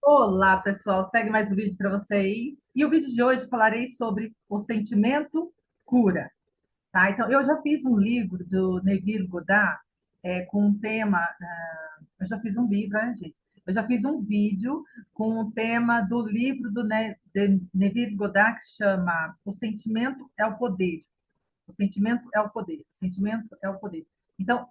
Olá, pessoal. Segue mais um vídeo para vocês. E o vídeo de hoje falarei sobre o sentimento cura, tá? Então, eu já fiz um livro do Neville Goddard com um tema. Eu já fiz um livro, né, gente? Eu já fiz um vídeo com o tema do livro de Neville Goddard que chama O Sentimento é o Poder. O sentimento é o poder. O sentimento é o poder. Então,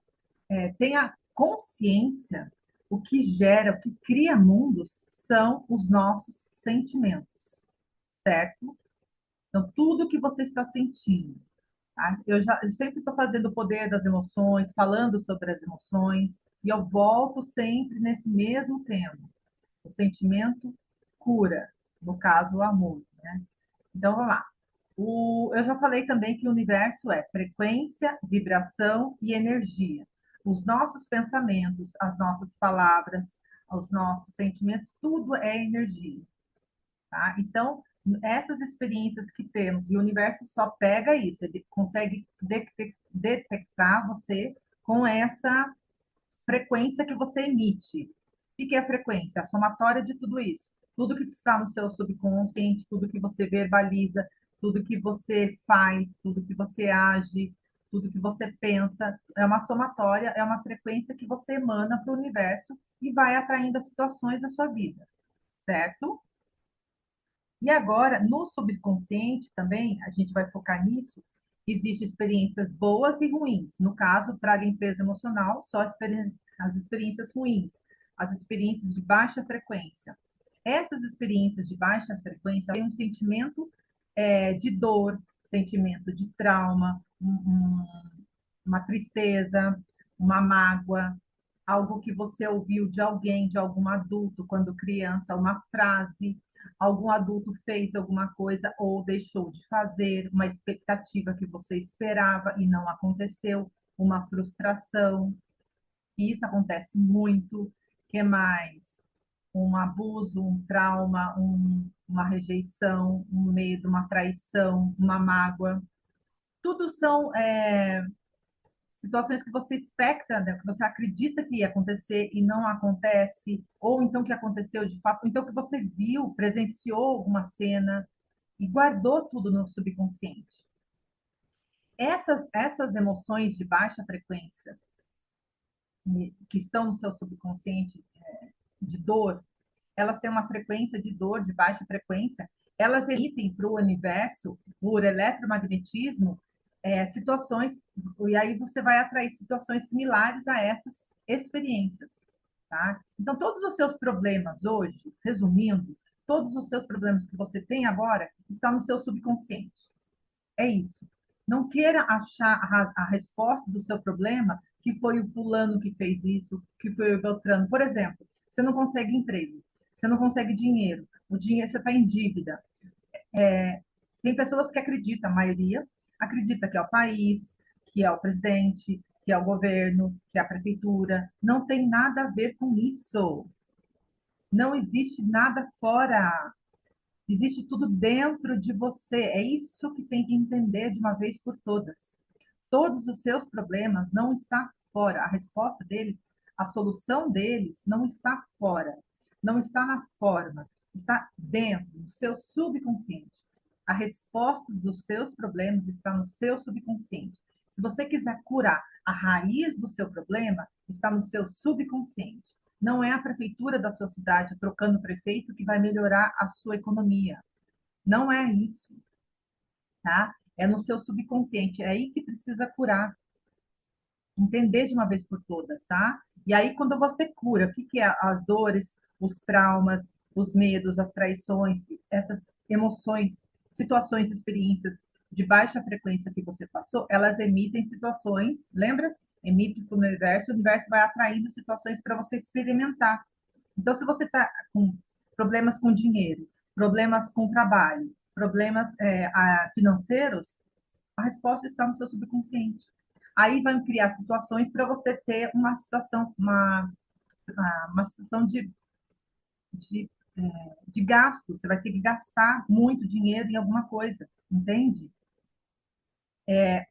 tenha consciência, o que gera, o que cria mundos são os nossos sentimentos, certo? Então, tudo que você está sentindo. Tá? Eu sempre estou fazendo o poder das emoções, falando sobre as emoções, e eu volto sempre nesse mesmo tema. O sentimento cura, no caso, o amor, né? Então, vamos lá. Eu já falei também que o universo é frequência, vibração e energia. Os nossos pensamentos, as nossas palavras, os nossos sentimentos, tudo é energia, tá? Então, essas experiências que temos, e o universo só pega isso, ele consegue detectar você com essa frequência que você emite. O que é a frequência? A somatória de tudo isso. Tudo que está no seu subconsciente, tudo que você verbaliza, tudo que você faz, tudo que você age, tudo que você pensa, é uma somatória, é uma frequência que você emana para o universo e vai atraindo as situações da sua vida, certo? E agora, no subconsciente também, a gente vai focar nisso, existem experiências boas e ruins. No caso, para a limpeza emocional, só as experiências ruins, as experiências de baixa frequência. Essas experiências de baixa frequência têm um sentimento de dor, sentimento de trauma, uma tristeza, uma mágoa, algo que você ouviu de alguém, de algum adulto, quando criança, uma frase, algum adulto fez alguma coisa ou deixou de fazer, uma expectativa que você esperava e não aconteceu, uma frustração. Isso acontece muito. Que mais? Um abuso, um trauma, uma rejeição, um medo, uma traição, uma mágoa. Tudo são situações que você expecta, né, que você acredita que ia acontecer e não acontece, ou então que aconteceu de fato, então que você viu, presenciou alguma cena e guardou tudo no subconsciente. Essas emoções de baixa frequência que estão no seu subconsciente de dor, elas têm uma frequência de dor de baixa frequência, elas emitem para o universo, por eletromagnetismo, situações, e aí você vai atrair situações similares a essas experiências, tá? Então, todos os seus problemas hoje, resumindo, todos os seus problemas que você tem agora, estão no seu subconsciente. É isso. Não queira achar a resposta do seu problema que foi o fulano que fez isso, que foi o Beltrano. Por exemplo, você não consegue emprego, você não consegue dinheiro, o dinheiro você está em dívida. Tem pessoas que acreditam, a maioria acredita que é o país, que é o presidente, que é o governo, que é a prefeitura. Não tem nada a ver com isso. Não existe nada fora. Existe tudo dentro de você. É isso que tem que entender de uma vez por todas. Todos os seus problemas não estão fora. A resposta deles, a solução deles não está fora. Não está na forma. Está dentro, no seu subconsciente. A resposta dos seus problemas está no seu subconsciente. Se você quiser curar a raiz do seu problema, está no seu subconsciente. Não é a prefeitura da sua cidade trocando prefeito que vai melhorar a sua economia. Não é isso, tá? É no seu subconsciente. É aí que precisa curar, entender de uma vez por todas, tá? E aí, quando você cura, o que que é as dores, os traumas, os medos, as traições, essas emoções, situações, experiências de baixa frequência que você passou, elas emitem situações, lembra? Emite para o universo vai atraindo situações para você experimentar. Então, se você está com problemas com dinheiro, problemas com trabalho, problemas financeiros, a resposta está no seu subconsciente. Aí vão criar situações para você ter uma situação, uma situação de, de gasto. Você vai ter que gastar muito dinheiro em alguma coisa, entende?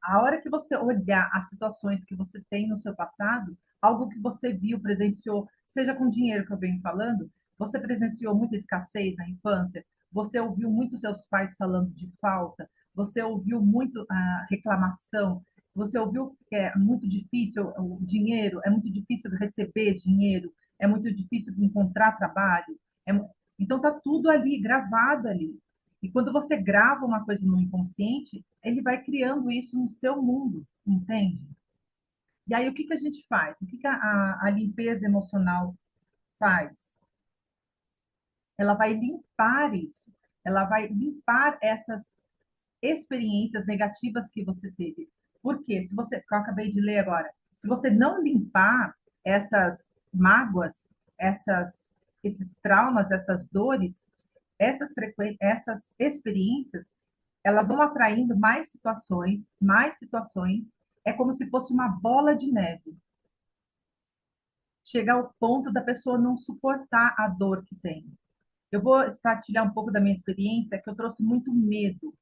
A hora que você olhar as situações que você tem no seu passado, algo que você viu, presenciou, seja com dinheiro que eu venho falando, Você presenciou muita escassez na infância? Você ouviu muito seus pais falando de falta? Você ouviu muito a reclamação? Você ouviu que é muito difícil o dinheiro? É muito difícil receber dinheiro? É muito difícil encontrar trabalho? É então tá tudo ali, gravado ali. E quando você grava uma coisa no inconsciente, ele vai criando isso no seu mundo, entende? E aí o que que a gente faz? O que que a limpeza emocional faz? Ela vai limpar isso. Ela vai limpar essas experiências negativas que você teve. Por quê? Se você, que eu acabei de ler agora, se você não limpar essas mágoas, essas, esses traumas, essas dores, essas experiências, elas vão atraindo mais situações. É como se fosse uma bola de neve. Chega ao ponto da pessoa não suportar a dor que tem. Eu vou partilhar um pouco da minha experiência, que eu trouxe muito medo,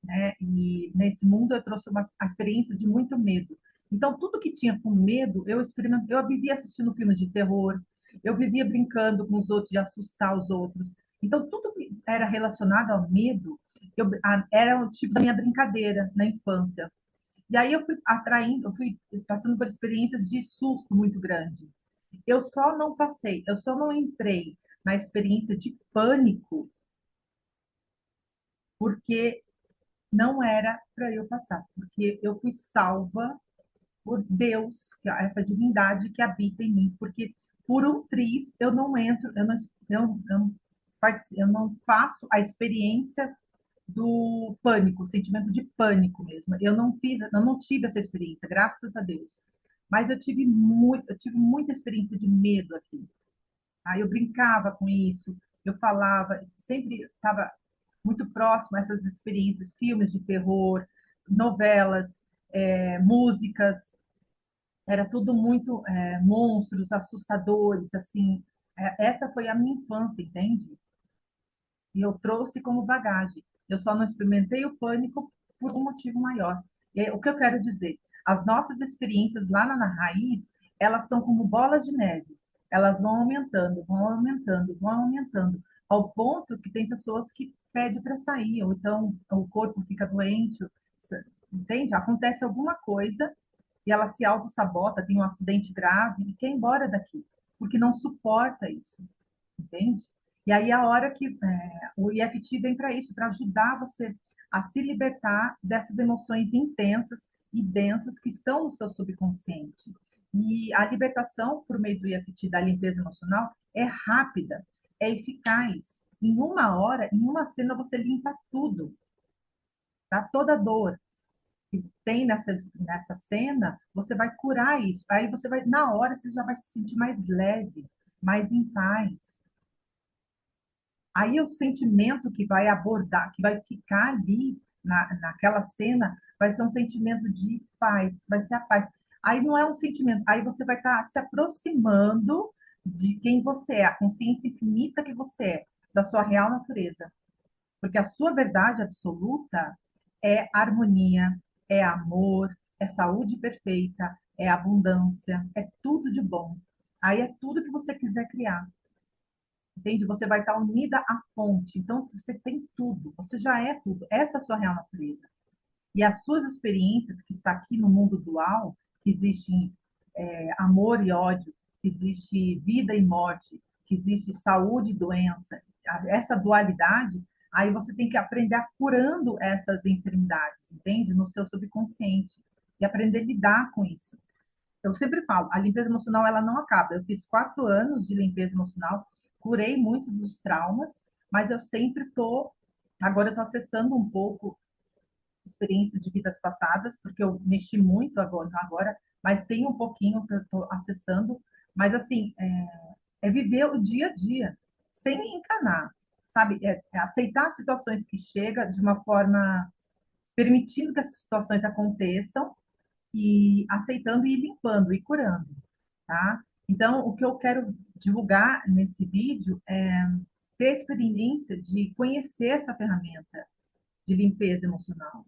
né? E nesse mundo eu trouxe a experiência de muito medo. Então, tudo que tinha com medo, eu experimentei, eu vivia assistindo filmes de terror, eu vivia brincando com os outros, de assustar os outros. Então, tudo que era relacionado ao medo, era o tipo da minha brincadeira na infância. E aí eu fui atraindo, eu fui passando por experiências de susto muito grande. Eu só não entrei na experiência de pânico porque não era para eu passar, porque eu fui salva por Deus, essa divindade que habita em mim, porque por um triz eu não entro, eu não faço a experiência do pânico, o sentimento de pânico mesmo. Eu não tive essa experiência, graças a Deus. Mas eu tive muita experiência de medo aqui. Aí eu brincava com isso, eu falava, sempre estava muito próximo a essas experiências, filmes de terror, novelas, músicas, era tudo muito monstros, assustadores, assim. Essa foi a minha infância, entende? E eu trouxe como bagagem. Eu só não experimentei o pânico por um motivo maior. E aí, o que eu quero dizer? As nossas experiências lá na raiz, elas são como bolas de neve. Elas vão aumentando, vão aumentando, vão aumentando, ao ponto que tem pessoas que pedem para sair, ou então o corpo fica doente, entende? Acontece alguma coisa e ela se auto-sabota, tem um acidente grave e quer ir embora daqui, porque não suporta isso, entende? E aí a hora que o EFT vem para isso, para ajudar você a se libertar dessas emoções intensas e densas que estão no seu subconsciente. E a libertação por meio do EFT, da limpeza emocional, é rápida, é eficaz. Em uma hora, em uma cena, você limpa tudo, tá? Toda dor que tem nessa cena, você vai curar isso. Aí você vai, na hora, você já vai se sentir mais leve, mais em paz. Aí o sentimento que vai abordar, que vai ficar ali naquela cena, vai ser um sentimento de paz, vai ser a paz. Aí não é um sentimento, aí você vai estar se aproximando de quem você é, a consciência infinita que você é, da sua real natureza. Porque a sua verdade absoluta é harmonia, é amor, é saúde perfeita, é abundância, é tudo de bom. Aí é tudo que você quiser criar. Entende? Você vai estar unida à fonte. Então, você tem tudo. Você já é tudo. Essa é a sua real natureza. E as suas experiências que está aqui no mundo dual, que existe amor e ódio, que existe vida e morte, que existe saúde e doença, essa dualidade, aí você tem que aprender a curando essas enfermidades, entende? No seu subconsciente. E aprender a lidar com isso. Eu sempre falo, a limpeza emocional ela não acaba. Eu fiz 4 anos de limpeza emocional, curei muito dos traumas, mas eu sempre estou, agora eu estou acessando um pouco experiências de vidas passadas, porque eu mexi muito agora, mas tem um pouquinho que eu estou acessando, mas assim, é viver o dia a dia, sem encanar, sabe? É aceitar as situações que chegam de uma forma permitindo que essas situações aconteçam e aceitando e limpando e curando, tá? Então, o que eu quero divulgar nesse vídeo é ter a experiência de conhecer essa ferramenta de limpeza emocional,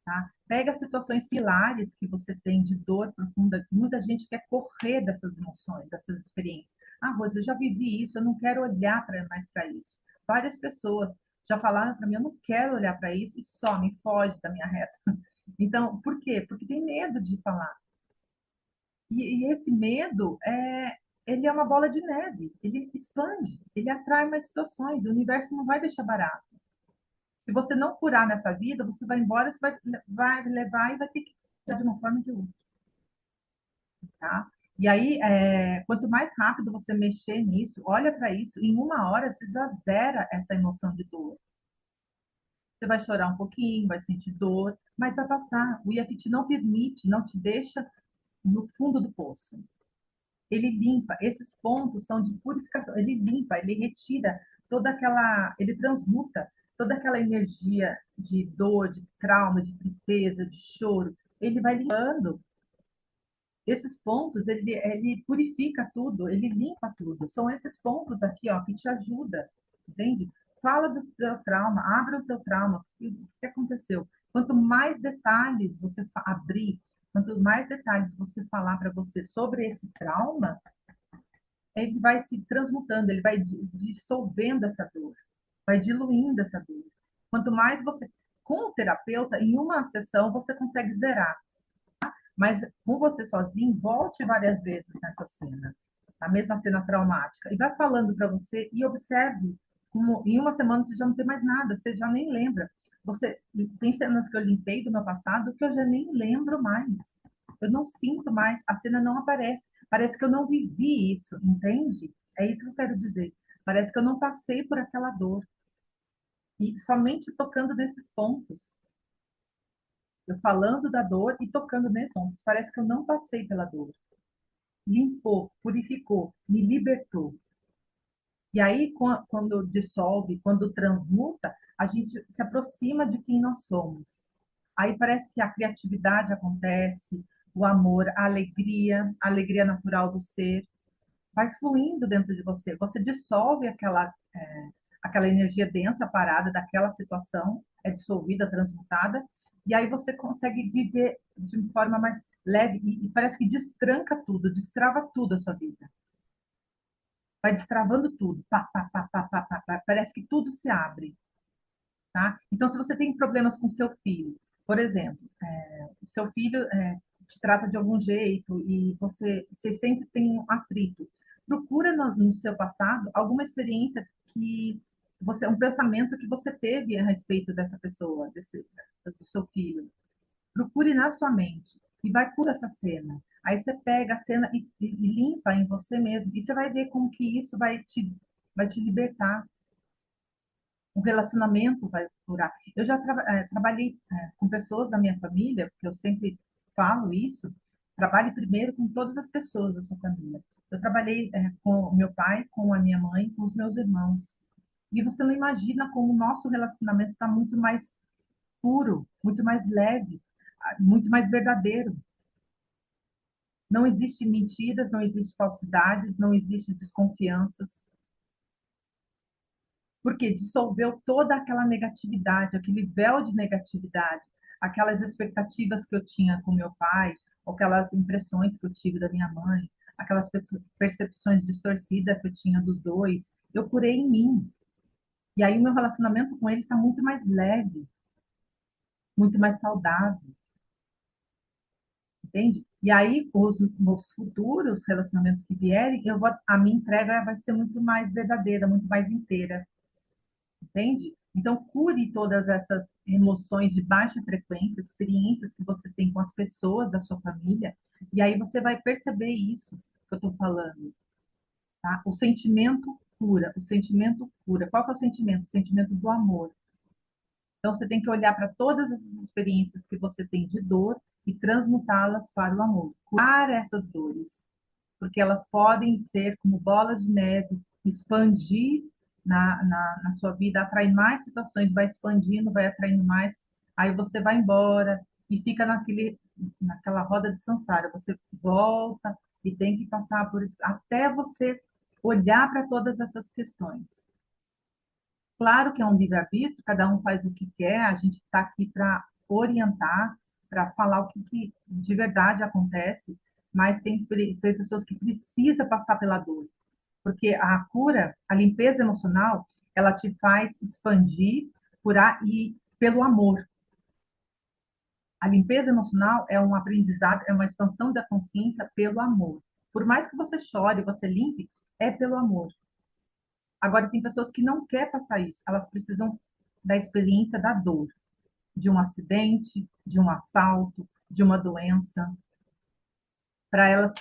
tá? Pega situações pilares que você tem de dor profunda, muita gente quer correr dessas emoções, dessas experiências. Ah, Rose, eu já vivi isso, eu não quero olhar mais para isso. Várias pessoas já falaram para mim, eu não quero olhar para isso e só me foge da minha reta. Então, por quê? Porque tem medo de falar. E esse medo ele é uma bola de neve, ele expande, ele atrai mais situações, o universo não vai deixar barato. Se você não curar nessa vida, você vai embora, você vai levar e vai ter que curar de uma forma ou de outra, tá? E aí, quanto mais rápido você mexer nisso, olha para isso, em uma hora você já zera essa emoção de dor. Você vai chorar um pouquinho, vai sentir dor, mas vai passar. O EFT não permite, não te deixa no fundo do poço. Ele limpa, esses pontos são de purificação, ele limpa, ele retira toda aquela, ele transmuta toda aquela energia de dor, de trauma, de tristeza, de choro, ele vai limpando. Esses pontos, ele purifica tudo, ele limpa tudo. São esses pontos aqui, ó, que te ajuda, entende? Fala do teu trauma, abre o teu trauma, o que aconteceu? Quanto mais detalhes você abrir, quanto mais detalhes você falar para você sobre esse trauma, ele vai se transmutando, ele vai dissolvendo essa dor, vai diluindo essa dor. Quanto mais você, com o terapeuta, em uma sessão você consegue zerar, mas com você sozinho, volte várias vezes nessa cena, a mesma cena traumática, e vai falando para você e observe como em uma semana você já não tem mais nada, você já nem lembra. Você tem cenas que eu limpei do meu passado que eu já nem lembro mais. Eu não sinto mais, a cena não aparece. Parece que eu não vivi isso, entende? É isso que eu quero dizer. Parece que eu não passei por aquela dor. E somente tocando nesses pontos, eu falando da dor e tocando nesses pontos, parece que eu não passei pela dor. Limpou, purificou, me libertou. E aí, quando dissolve, quando transmuta, a gente se aproxima de quem nós somos. Aí parece que a criatividade acontece, o amor, a alegria natural do ser, vai fluindo dentro de você. Você dissolve aquela energia densa parada daquela situação, é dissolvida, transmutada, e aí você consegue viver de uma forma mais leve e parece que destranca tudo, destrava tudo a sua vida. Vai destravando tudo, pá, pá, pá, pá, pá, pá, pá. Parece que tudo se abre, tá? Então, se você tem problemas com seu filho, por exemplo, o seu filho te trata de algum jeito e você sempre tem um atrito, procura no seu passado alguma experiência que um pensamento que você teve a respeito dessa pessoa, do seu filho. Procure na sua mente e vai por essa cena. Aí você pega a cena e limpa em você mesmo. E você vai ver como que isso vai te libertar. O relacionamento vai curar. Eu já trabalhei com pessoas da minha família, porque eu sempre falo isso. Trabalhe primeiro com todas as pessoas da sua família. Eu trabalhei com o meu pai, com a minha mãe, com os meus irmãos. E você não imagina como o nosso relacionamento está muito mais puro, muito mais leve, muito mais verdadeiro. Não existe mentiras, não existe falsidades, não existe desconfianças, porque dissolveu toda aquela negatividade, aquele véu de negatividade, aquelas expectativas que eu tinha com meu pai, ou aquelas impressões que eu tive da minha mãe, aquelas percepções distorcidas que eu tinha dos dois, eu curei em mim. E aí o meu relacionamento com ele está muito mais leve, muito mais saudável, entende? E aí, os futuros relacionamentos que vierem, a minha entrega vai ser muito mais verdadeira, muito mais inteira, entende? Então, cure todas essas emoções de baixa frequência, experiências que você tem com as pessoas da sua família, e aí você vai perceber isso que eu estou falando, tá? O sentimento cura, o sentimento cura. Qual que é o sentimento? O sentimento do amor. Então, você tem que olhar para todas essas experiências que você tem de dor e transmutá-las para o amor. Curar essas dores, porque elas podem ser como bolas de neve, expandir na sua vida, atrair mais situações, vai expandindo, vai atraindo mais, aí você vai embora e fica naquela roda de samsara. Você volta e tem que passar por isso, até você olhar para todas essas questões. Claro que é um livre-arbítrio, cada um faz o que quer, a gente está aqui para orientar, para falar o que de verdade acontece, mas tem pessoas que precisam passar pela dor. Porque a cura, a limpeza emocional, ela te faz expandir e pelo amor. A limpeza emocional é um aprendizado, é uma expansão da consciência pelo amor. Por mais que você chore, você limpe, é pelo amor. Agora, tem pessoas que não querem passar isso, elas precisam da experiência da dor, de um acidente, de um assalto, de uma doença, para elas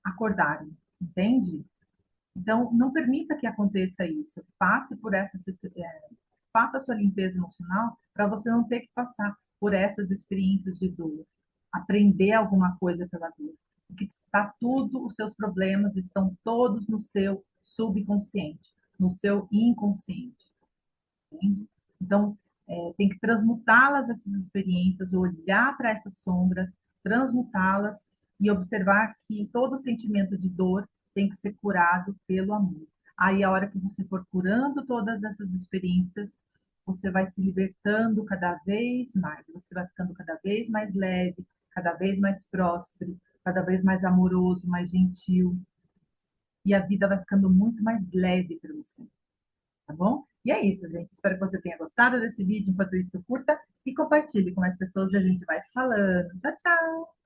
acordarem, entende? Então, não permita que aconteça isso. Passe por faça a sua limpeza emocional para você não ter que passar por essas experiências de dor. Aprender alguma coisa pela dor. Porque está tudo, os seus problemas estão todos no seu subconsciente, no seu inconsciente. Entende? Então, tem que transmutá-las, essas experiências, olhar para essas sombras, transmutá-las e observar que todo sentimento de dor tem que ser curado pelo amor. Aí, a hora que você for curando todas essas experiências, você vai se libertando cada vez mais, você vai ficando cada vez mais leve, cada vez mais próspero, cada vez mais amoroso, mais gentil, e a vida vai ficando muito mais leve para você, tá bom? E é isso, gente. Espero que você tenha gostado desse vídeo. Enquanto isso, curta e compartilhe com mais pessoas e a gente vai se falando. Tchau, tchau!